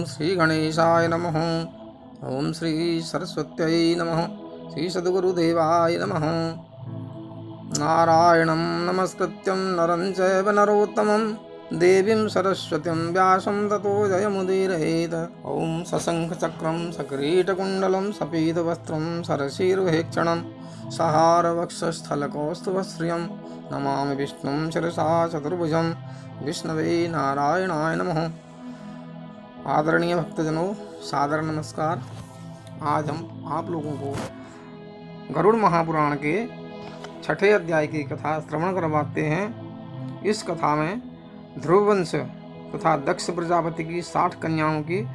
श्री गणेशाय नमः। ओम श्री सरस्वत्यै नमः। श्री सद्गुरुदेवाय नमः। नारायणं नमस्कृत्यं नरं चैव नरोत्तमं देवीं सरस्वतीं व्यासं ततो जयमुदीरयेत्। ॐ सशङ्खचक्रं सकिरीटकुण्डलं सपीतवस्त्रं सरसीरुहेक्षणं सहारवक्षस्थलकौस्तुभश्रियं नमामि विष्णुं शिरसा चतुर्भुजं विष्णवे नारायणाय नमः। आदरणीय भक्तजनों, सादर नमस्कार। आज हम आप लोगों को गरुड़ महापुराण के 6ठे अध्याय की कथा श्रवण करवाते हैं। इस कथा में ध्रुववंश तथा दक्ष प्रजापति की 60 कन्याओं की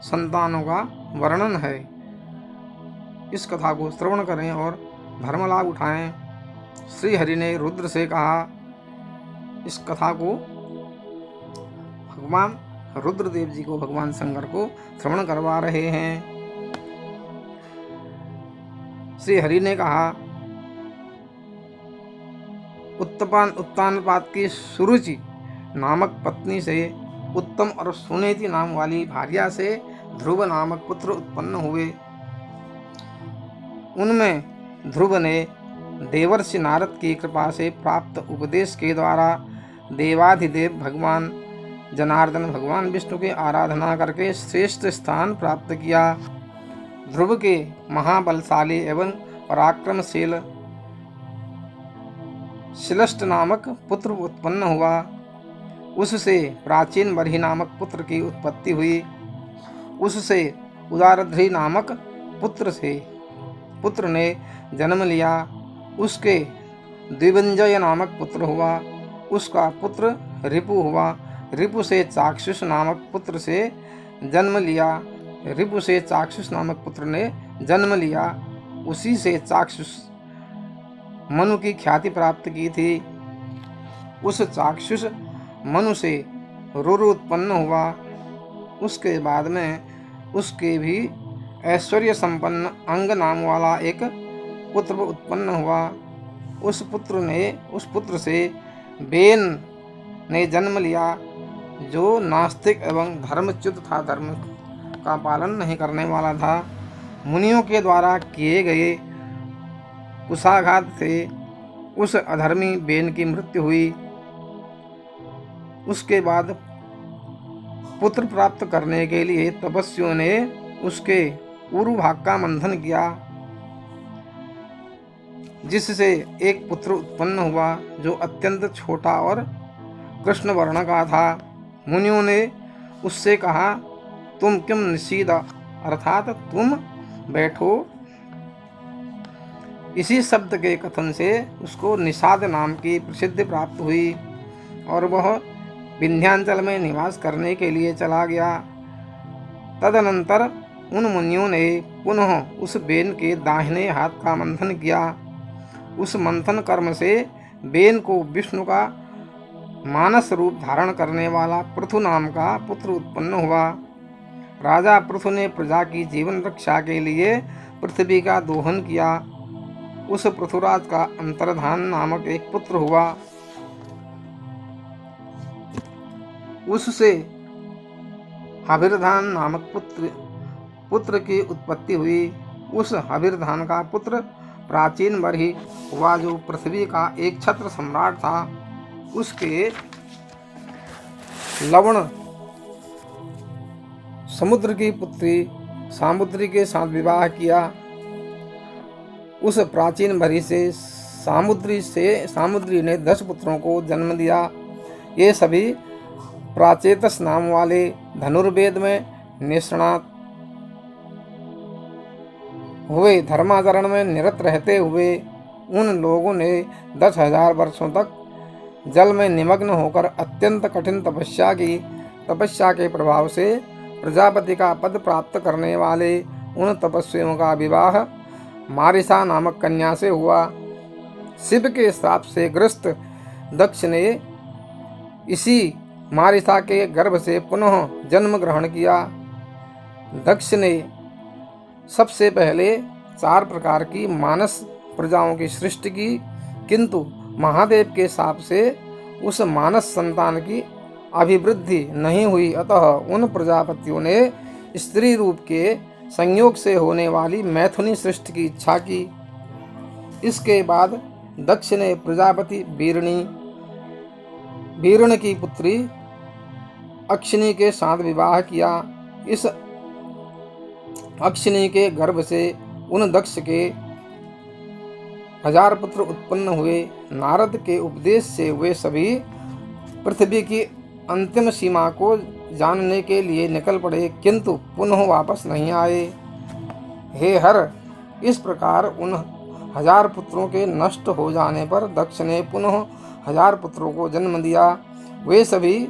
संतानों का वर्णन है। इस कथा को श्रवण करें और धर्म लाभ उठाएं। श्री हरि ने रुद्र से कहा। इस कथा को भगवान रुद्रदेव जी को, भगवान शंकर को श्रवण करवा रहे हैं। श्री हरि ने कहा, उत्तानपाद की सुरुचि नामक पत्नी से उत्तम और सुनीति नाम वाली भार्या से ध्रुव नामक पुत्र उत्पन्न हुए। उनमें ध्रुव ने देवर्षि नारद की कृपा से प्राप्त उपदेश के द्वारा देवाधिदेव भगवान जनार्दन भगवान विष्णु की आराधना करके श्रेष्ठ स्थान प्राप्त किया। ध्रुव के महाबलशाली एवं पराक्रमशील शिलष्ट नामक पुत्र उत्पन्न हुआ। उससे प्राचीन बरही नामक पुत्र की उत्पत्ति हुई। उससे उदारध्री नामक पुत्र ने जन्म लिया। उसके द्विवंजय नामक पुत्र हुआ। उसका पुत्र रिपु हुआ। रिपु से चाक्षुष नामक पुत्र से जन्म लिया। रिपु से चाक्षुष नामक पुत्र ने जन्म लिया। उसी से चाक्षुष मनु की ख्याति प्राप्त की थी। उस चाक्षुष मनु से रुरु उत्पन्न हुआ। उसके बाद में उसके भी ऐश्वर्य संपन्न अंग नाम वाला एक पुत्र उत्पन्न हुआ। उस पुत्र से बेन ने जन्म लिया, जो नास्तिक एवं धर्मच्युत था, धर्म का पालन नहीं करने वाला था। मुनियों के द्वारा किए गए कुशाघात से उस अधर्मी बेन की मृत्यु हुई। उसके बाद पुत्र प्राप्त करने के लिए तपस्वियों ने उसके ऊरु भाग का मंथन किया, जिससे एक पुत्र उत्पन्न हुआ जो अत्यंत छोटा और कृष्ण वर्ण का था। मुनियों ने उससे कहा, तुम किम निषीद, अर्थात तुम बैठो। इसी शब्द के कथन से उसको निषाद नाम की प्रसिद्धि प्राप्त हुई और वह विंध्यांचल में निवास करने के लिए चला गया। तदनंतर उन मुनियों ने पुनः उस बेन के दाहिने हाथ का मंथन किया। उस मंथन कर्म से बेन को विष्णु का मानस रूप धारण करने वाला पृथु नाम का पुत्र उत्पन्न हुआ। राजा पृथु ने प्रजा की जीवन रक्षा के लिए पृथ्वी का दोहन किया। उस पृथुराज का अंतर्धान नामक एक पुत्र हुआ। उससे हविर्धान नामक पुत्र की उत्पत्ति हुई। उस हविर्धान का पुत्र प्राचीन बरही हुआ, जो पृथ्वी का एक छत्र सम्राट था। उसके लवण समुद्र की पुत्री सामुद्री के साथ विवाह किया। उस प्राचीन बरही से सामुद्री ने 10 पुत्रों को जन्म दिया। ये सभी प्राचेतस नाम वाले धनुर्वेद में निष्णात हुए। धर्माचरण में निरत रहते हुए उन लोगों ने 10,000 वर्षों तक जल में निमग्न होकर अत्यंत कठिन तपस्या के प्रभाव से प्रजापति का पद प्राप्त करने वाले उन तपस्वियों का विवाह मारिसा नामक कन्या से हुआ। शिव के श्राप से ग्रस्त दक्ष ने इसी मारिसा के गर्भ से पुनः जन्म ग्रहण किया। दक्ष ने सबसे पहले 4 प्रकार की मानस प्रजाओं की सृष्टि की, किंतु महादेव के शाप से उस मानस संतान की अभिवृद्धि नहीं हुई, अतः उन प्रजापतियों ने स्त्री रूप के संयोग से होने वाली मैथुनी सृष्टि की इच्छा की। इसके बाद दक्ष ने प्रजापति वीरण की पुत्री अक्षिणी के साथ विवाह किया। इस अक्षिणी के गर्भ से उन दक्ष के 1000 पुत्र उत्पन्न हुए। नारद के उपदेश से वे सभी पृथ्वी की अंतिम सीमा को जानने के लिए निकल पड़े, किंतु पुनः वापस नहीं आए। हे हर, इस प्रकार उन 1000 पुत्रों के नष्ट हो जाने पर दक्ष ने पुनः 1000 पुत्रों को जन्म दिया। वे सभी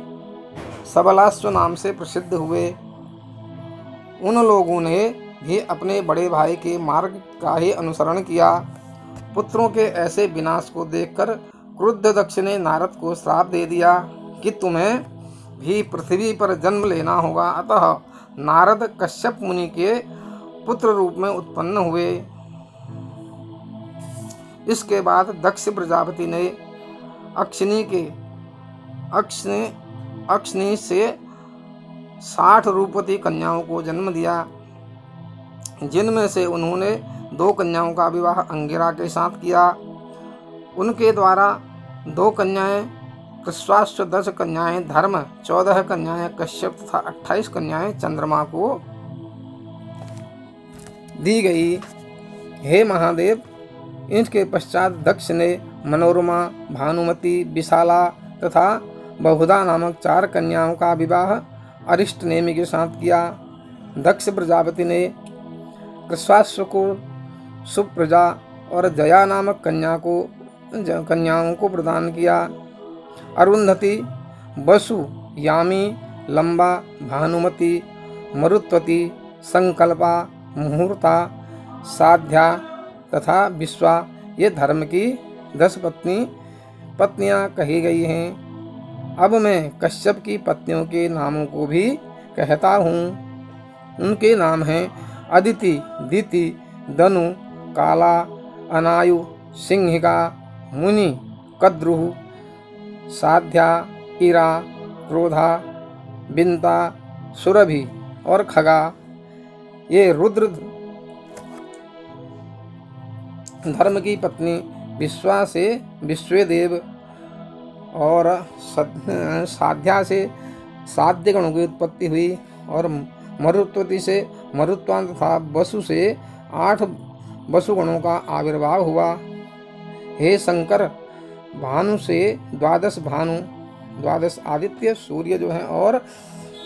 सबलाश्व नाम से प्रसिद्ध हुए। उन लोगों ने भी अपने बड़े भाई के मार्ग का ही अनुसरण किया। पुत्रों के ऐसे विनाश को देखकर क्रुद्ध दक्ष ने नारद को श्राप दे दिया कि तुम्हें भी पृथ्वी पर जन्म लेना होगा। अतः नारद कश्यप मुनि के पुत्र रूप में उत्पन्न हुए। इसके बाद दक्ष प्रजापति ने अक्षिणी से 60 रूपवती कन्याओं को जन्म दिया, जिनमें से उन्होंने 2 कन्याओं का विवाह अंगिरा के साथ किया। उनके द्वारा 2 कन्याएं कृश्वाश्व, 10 कन्याएं धर्म, 14 कन्याएं कश्यप तथा 28 कन्याएं चंद्रमा को दी गई। हे महादेव, इनके पश्चात दक्ष ने मनोरमा, भानुमति, विशाला तथा बहुधा नामक 4 कन्याओं का विवाह अरिष्ट नेमि के साथ किया। दक्ष प्रजापति ने कृश्वाश्व को सुप्रजा और जया नामक कन्याओं को प्रदान किया। अरुंधति, वसु, यामी, लंबा, भानुमति, मरुत्वती, संकल्पा, मुहूर्ता, साध्या तथा विश्वा ये धर्म की 10 पत्नियां कही गई हैं। अब मैं कश्यप की पत्नियों के नामों को भी कहता हूँ। उनके नाम हैं अदिति, दिति, दनु, काला, अनायु, सिंहिका, मुनि, कद्रुह, साध्या, इरा, क्रोधा, बिंता, सुरभि और खगा। ये रुद्र धर्म की पत्नी विश्वा से विश्वेदेव और साध्या से साध्य गणों की उत्पत्ति हुई और मरुत्वती से मरुत्वान तथा वसु से 8 वसुगणों का आविर्भाव हुआ। हे शंकर, भानु से 12 आदित्य सूर्य जो हैं और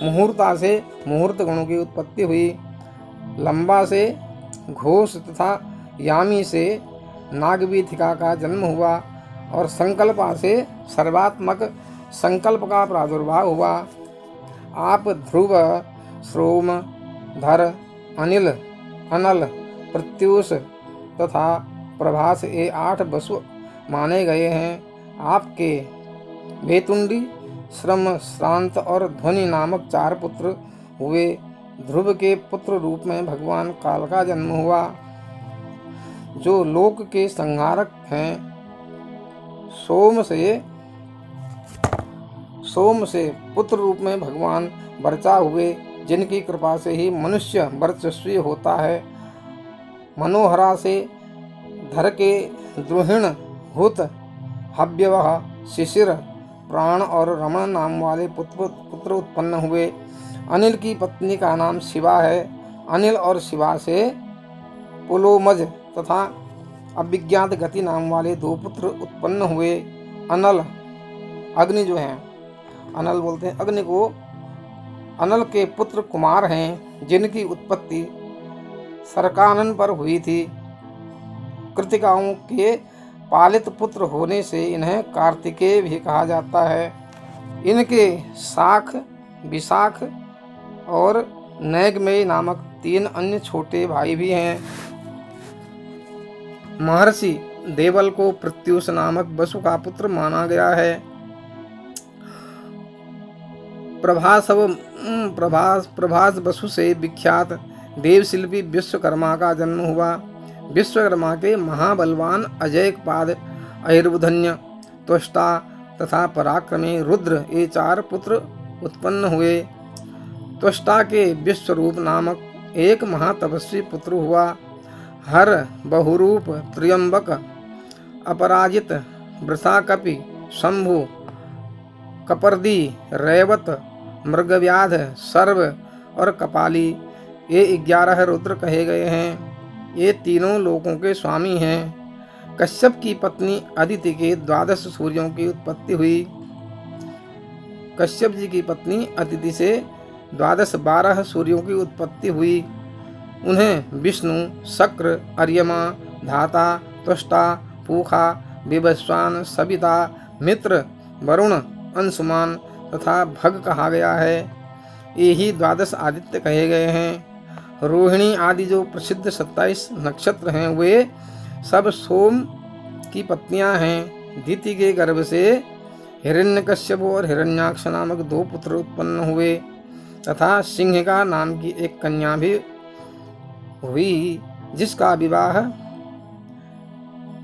मुहूर्ता से मुहूर्त गणों की उत्पत्ति हुई। लंबा से घोष तथा यामी से नागवीथिका का जन्म हुआ और संकल्पा से सर्वात्मक संकल्प का प्रादुर्भाव हुआ। आप ध्रुव, श्रोम, धर, अनिल, अनल, प्रत्यूष तथा प्रभास ये 8 वसु माने गए हैं। आपके वेतुंडी, श्रम, श्रांत और ध्वनि नामक 4 पुत्र हुए। ध्रुव के पुत्र रूप में भगवान काल का जन्म हुआ, जो लोक के संहारक हैं। सोम से पुत्र रूप में भगवान वर्चा हुए, जिनकी कृपा से ही मनुष्य वर्चस्वी होता है। मनोहरा से धर के द्रोहिण, हुत, हव्यवह, शिशिर, प्राण और रमण नाम वाले पुत्र उत्पन्न हुए। अनिल की पत्नी का नाम शिवा है। अनिल और शिवा से पुलोमज तथा अभिज्ञात गति नाम वाले 2 पुत्र उत्पन्न हुए। अनल, अग्नि जो हैं, अनल बोलते हैं अग्नि को। अनल के पुत्र कुमार हैं, जिनकी उत्पत्ति सरकानन पर हुई थी। कृतिकाओं के पालित पुत्र होने से इन्हें कार्तिकेय भी कहा जाता है। इनके शाख, विशाख और नैगमेय नामक 3 अन्य छोटे भाई भी हैं। महर्षि देवल को प्रत्यूष नामक वसु का पुत्र माना गया है। प्रभास वसु से विख्यात देवशिल्पी विश्वकर्मा का जन्म हुआ। विश्वकर्मा के महाबलवान अजयपाद, अहिर्बुधन्य, त्वष्टा तथा पराक्रमी रुद्र ये 4 पुत्र उत्पन्न हुए। त्वष्टा के विश्वरूप नामक एक महातपस्वी पुत्र हुआ। हर बहुरूप त्र्यंबक अपराजित वृषाकपि शंभु कपर्दी रैवत मृगव्याध सर्व और कपाली ये 11 रुद्र कहे गए हैं। ये तीनों लोकों के स्वामी हैं। कश्यप की पत्नी अदिति के 12 सूर्यों की उत्पत्ति हुई। कश्यप जी की पत्नी अदिति से 12 सूर्यों की उत्पत्ति हुई। उन्हें विष्णु, शक्र, अर्यमा, धाता, त्वष्टा, पूखा, विवस्वान, सविता, मित्र, वरुण, अंशुमान तथा भग कहा गया है। यही 12 आदित्य कहे गए हैं। रोहिणी आदि जो प्रसिद्ध 27 नक्षत्र हैं वे सब सोम की पत्नियां हैं। दिति के गर्भ से हिरण्यकश्यप और हिरण्याक्ष नामक 2 पुत्र उत्पन्न हुए तथा सिंहिका नाम की एक कन्या भी हुई, जिसका विवाह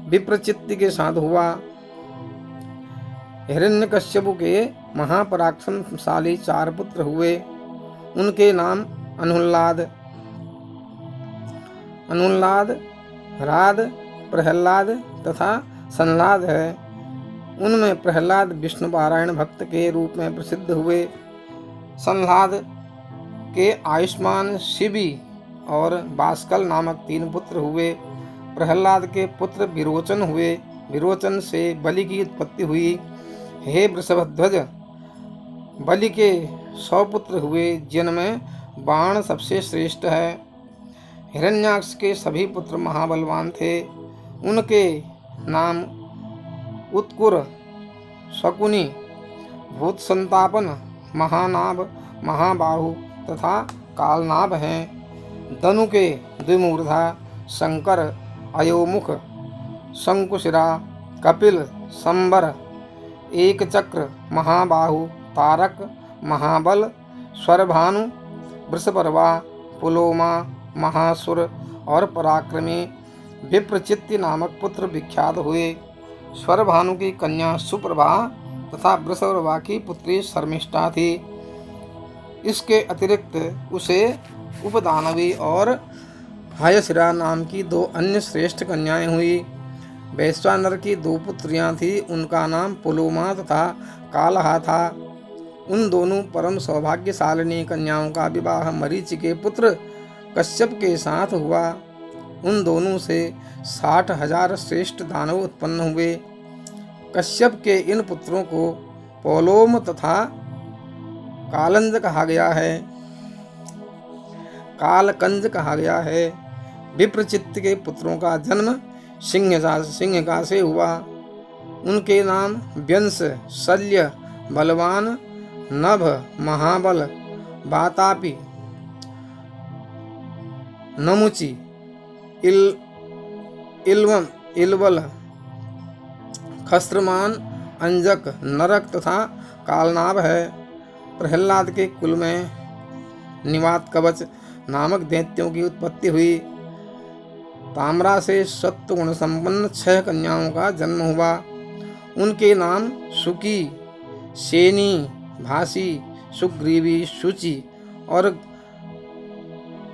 विप्रचित्ति के साथ हुआ। हिरण्यकश्यप के महापराक्रमशाली 4 पुत्र हुए। उनके नाम अनुल्लाद, राद, प्रहलाद तथा संलाद है। उनमें प्रहलाद विष्णु पारायण भक्त के रूप में प्रसिद्ध हुए। संलाद के आयुष्मान, शिबी और बास्कल नामक 3 पुत्र हुए। प्रहलाद के पुत्र विरोचन हुए। विरोचन से बलि की उत्पत्ति हुई। हे वृषभध्वज, बलि के 100 पुत्र हुए, जिनमें बाण सबसे श्रेष्ठ है। हिरण्याक्ष के सभी पुत्र महाबलवान थे। उनके नाम उत्कुर, शकुनी, भूत संतापन, महानाभ, महाबाहु तथा कालनाभ हैं। धनु के द्विमूर्धा, शंकर, अयोमुख, शंकुशिरा, कपिल, संबर, एक चक्र, महाबाहु, तारक, महाबल, स्वरभानु, वृषपर्वा, पुलोमा, महासुर और पराक्रमी विप्रचित्ति नामक पुत्र विख्यात हुए। स्वरभानु की कन्या सुप्रभा तथा वृषपर्वा की पुत्री शर्मिष्ठा थी। इसके अतिरिक्त उसे उपदानवी और हायशिरा नाम की 2 अन्य श्रेष्ठ कन्याएं हुई। वैश्वानर की 2 पुत्रियां थी। उनका नाम पुलोमा तथा कालहा था। उन दोनों परम सौभाग्यशालिनी कन्याओं का विवाह मरीचि के पुत्र कश्यप के साथ हुआ। उन दोनों से 60,000 श्रेष्ठ दानव उत्पन्न हुए। कश्यप के इन पुत्रों को पोलोम तथा कालंज कहा गया है, कालकंज कहा गया है। विप्रचित्त के पुत्रों का जन्म सिंहिका से हुआ। उनके नाम व्यंश, शल्य, बलवान, नभ, महाबल, वातापि, नमुचि, इलवल, खस्त्रमान, अंजक, नरक तथा कालनाभ है। प्रहलाद के कुल में निवात कवच नामक दैत्यों की उत्पत्ति हुई। ताम्रा से सत्वगुण संपन्न 6 कन्याओं का जन्म हुआ। उनके नाम सुकी, सेनी, भासी, सुग्रीवी, शुचि और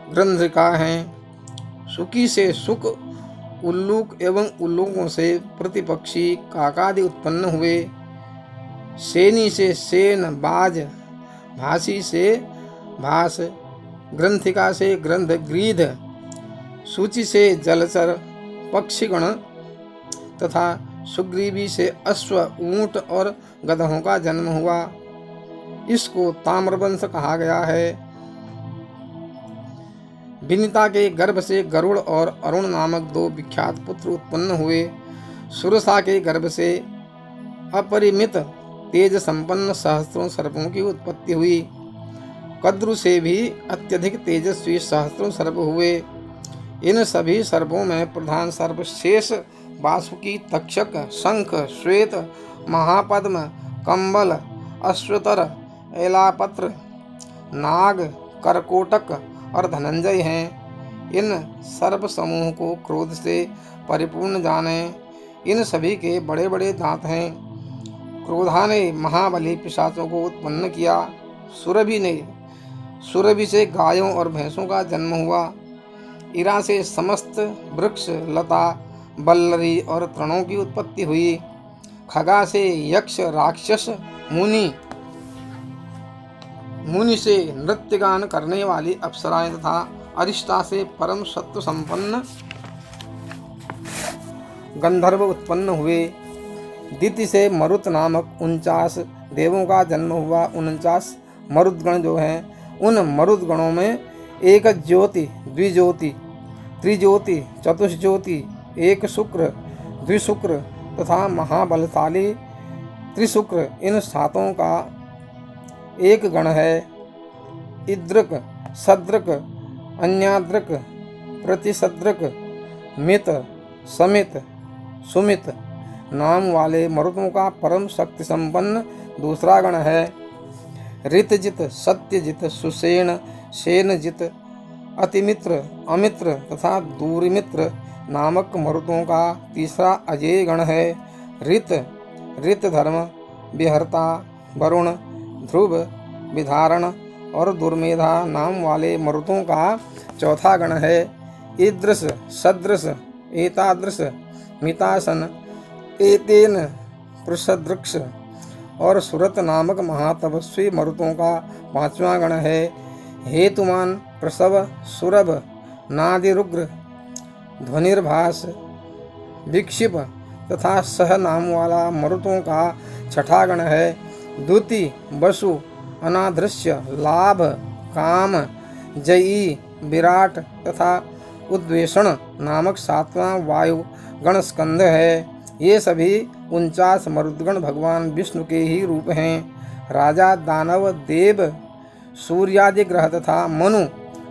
ग्रंथिका हैं। सुकी से सुक, उल्लूक एवं उल्लूकों से प्रतिपक्षी काकादि उत्पन्न हुए। सेनी से सेन, बाज, भासी से भास, ग्रंथिका से ग्रंथ, ग्रीध, सूची से जलचर पक्षीगण तथा सुग्रीवी से अश्व, ऊंट और गधों का जन्म हुआ। इसको ताम्रवंश कहा गया है। विनीता के गर्भ से गरुड़ और अरुण नामक 2 विख्यात पुत्र उत्पन्न हुए। सुरसा के गर्भ से अपरिमित तेज संपन्न सहस्त्रों सर्पों की उत्पत्ति हुई। कद्रु से भी अत्यधिक तेजस्वी सहस्त्रों सर्प हुए। इन सभी सर्पों में प्रधान सर्प शेष, वासुकी, तक्षक, शंख, श्वेत, महापद्म, कंबल, अश्वतर, एलापत्र, नाग, करकोटक और धनंजय हैं। इन सर्प समूह को क्रोध से परिपूर्ण जाने। इन सभी के बड़े बड़े दांत हैं। क्रोधा ने महाबली पिशाचों को उत्पन्न किया। सुरभि से गायों और भैंसों का जन्म हुआ। इरा से समस्त वृक्ष लता बल्लरी और तृणों की उत्पत्ति हुई। खगा से यक्ष राक्षस मुनि से नृत्य गान करने वाली अप्सराएं तथा अरिष्टा से परम सत्व संपन्न गंधर्व उत्पन्न हुए। दिति से मरुत नामक 49 देवों का जन्म हुआ। 49 मरुदगण जो हैं, उन मरुदगणों में एक ज्योति, द्विज्योति, त्रिज्योति, चतुष्ज्योति, एक शुक्र, द्विशुक्र तथा महाबलशाली त्रिशुक्र, इन सातों का एक गण है। इद्रक, सद्रक, अन्याद्रक, प्रतिसद्रक, मित, समित, सुमित नाम वाले मरुदों का परम शक्ति संपन्न दूसरा गण है। ऋतजित, सत्यजित, सुसेन, सेनजित, अतिमित्र, अमित्र तथा दूरमित्र नामक मरुदों का तीसरा अजेय गण है। ऋतधर्म, विहर्ता, वरुण, ध्रुव, विधारण और दुर्मेधा नाम वाले मरुदों का चौथा गण है। ईदृश, सदृश, एतादृश, मितासन, एतेन, पृषदृक्ष और सुरत नामक महातपस्वी मरुदों का पांचवा गण है। हेतुमान, प्रसव, सुरभ, नादिरुग्र, ध्वनिर्भास, विक्षिप तथा सह नाम वाला मरुदों का छठा गण है। द्युति, वसु, अनादृश्य, लाभ, काम, जयी, विराट तथा उद्वेषण नामक सातवां वायु गण स्कंद है। ये सभी 49 मरुदगण भगवान विष्णु के ही रूप हैं। राजा, दानव, देव, सूर्यादि ग्रह तथा मनु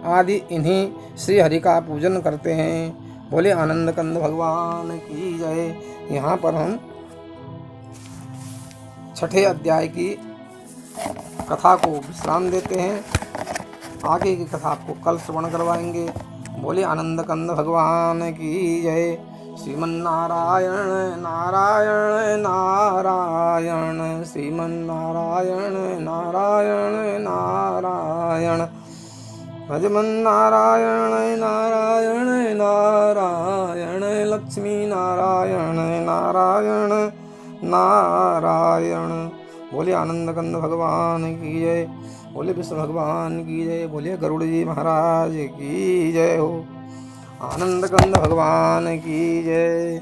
आदि इन्हीं श्री हरि का पूजन करते हैं। बोले आनंद कंद भगवान की जय। यहाँ पर हम छठे अध्याय की कथा को विश्राम देते हैं। आगे की कथा आपको कल श्रवण करवाएंगे। बोले आनंद कंद भगवान की जय। श्रीमन्नारायण नारायण नारायण, श्रीमन्नारायण नारायण नारायण, भजमन्नारायण नारायण नारायण, लक्ष्मी नारायण नारायण नारायण। बोले आनंद कंद भगवान की जय। बोले विष्णु भगवान की जय। बोले गरुड़ जी महाराज की जय हो। आनंद कंद भगवान की जय।